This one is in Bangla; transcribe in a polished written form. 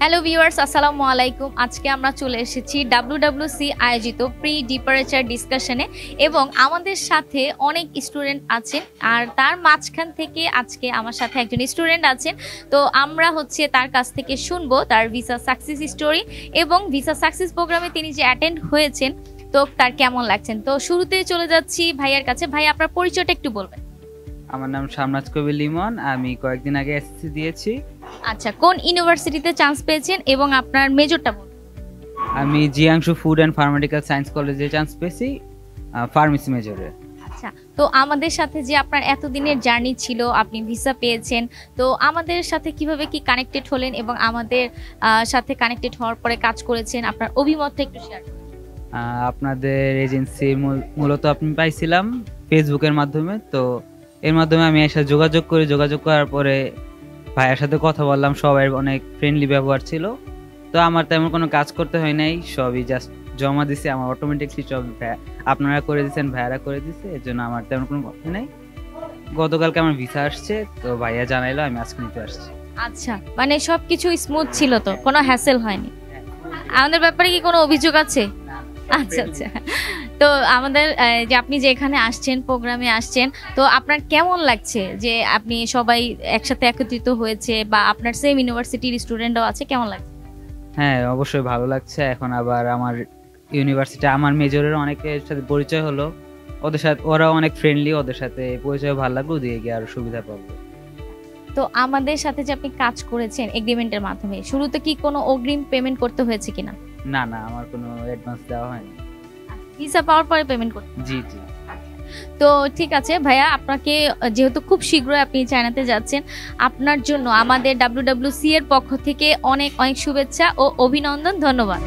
হ্যালো ভিউয়ার্স, আসসালামু আলাইকুম। আজকে আমরা চলে এসেছি ডাব্লিউডাব্লিউসি আয়োজিত প্রি ডিপারেচার ডিসকাশনে এবং আমাদের সাথে অনেক স্টুডেন্ট আছেন। আর তার মাঝখান থেকে আজকে আমার সাথে একজন স্টুডেন্ট আছেন। তো আমরা তার কাছ থেকে শুনবো তার ভিসা সাকসেস স্টোরি এবং ভিসা সাকসেস প্রোগ্রামে তিনি যে অ্যাটেন্ড হয়েছেন তো তার কেমন লাগছেন। তো শুরুতেই চলে যাচ্ছি ভাইয়ার কাছে। ভাই, আপনার পরিচয়টা একটু বলবেন। আমার নাম শামনাজ কবির লিমন। আমি কয়েকদিন আগে এসএসসি দিয়েছি। আচ্ছা, কোন ইউনিভার্সিটিতে চান্স পেয়েছেন এবং আপনার মেজরটা বলুন। আমি জিয়াংশু ফুড অ্যান্ড ফার্মাটিক্যাল সায়েন্স কলেজে চান্স পেয়েছি, ফার্মেসি মেজরে। আচ্ছা, তো আমাদের সাথে যে আপনার এতদিনের জার্নি ছিল, আপনি ভিসা পেয়েছেন, তো আমাদের সাথে কিভাবে কি কানেক্টেড হলেন এবং আমাদের সাথে কানেক্টেড হওয়ার পরে কাজ করেছেন, আপনার অভিমতটা একটু শেয়ার করুন। আপনাদের এজেন্সি মূলত আপনি পাইছিলাম ফেসবুকের মাধ্যমে। তো এর মাধ্যমে আমি এসে যোগাযোগ করার পরে ভাইয়ের সাথে কথা বললাম। সবাই অনেক ফ্রেন্ডলি ব্যবহার ছিল। তো আমার তেমন কোনো কাজ করতে হয় নাই, সবই জাস্ট জমা দিছে। আমার অটোমেটিকলি সব আপনারা করে দিচ্ছেন, ভাইয়ারা করে দিচ্ছে, এর জন্য আমার তেমন কোনো কথা নেই। গতকালকে আমার ভিসা আসছে, তো ভাইয়া জানাইলো, আমি আজকে নিতে আসছি। আচ্ছা, মানে সবকিছু স্মুথ ছিল, তো কোনো হ্যাসেল হয়নি? আমাদের ব্যাপারে কি কোনো অভিযোগ আছে? আচ্ছা আচ্ছা। তো আমাদের যে আপনি যে এখানে আসছেন, প্রোগ্রামে আসছেন, তো আপনার কেমন লাগছে যে আপনি সবাই একসাথে একত্রিত হয়েছে বা আপনার সেম ইউনিভার্সিটির স্টুডেন্টও আছে, কেমন লাগছে? হ্যাঁ, অবশ্যই ভালো লাগছে। এখন আবার আমার ইউনিভার্সিটি, আমার মেজরের অনেকের সাথে পরিচয় হলো, ওদের সাথে ওরাও অনেক ফ্রেন্ডলি, ওদের সাথে পরিচয় ভালো লাগলো, দিয়ে গিয়ে আরো সুবিধা পাবো। তো আমাদের সাথে যে আপনি কাজ করেছেন এগ্রিমেন্টের মাধ্যমে, শুরুতে কি কোনো অগ্রিম পেমেন্ট করতে হয়েছে কিনা? না না, আমার কোনো অ্যাডভান্স দেওয়া হয়নি। ভিসা পাওয়ার পরে পেমেন্ট করতে? জি জি। তো ঠিক আছে ভাইয়া, আপনাকে যেহেতু খুব শীঘ্রই আপনি চায়নাতে যাচ্ছেন, আপনার জন্য আমাদের ডাব্লিউডাব্লিউসি এর পক্ষ থেকে অনেক অনেক শুভেচ্ছা ও অভিনন্দন। ধন্যবাদ।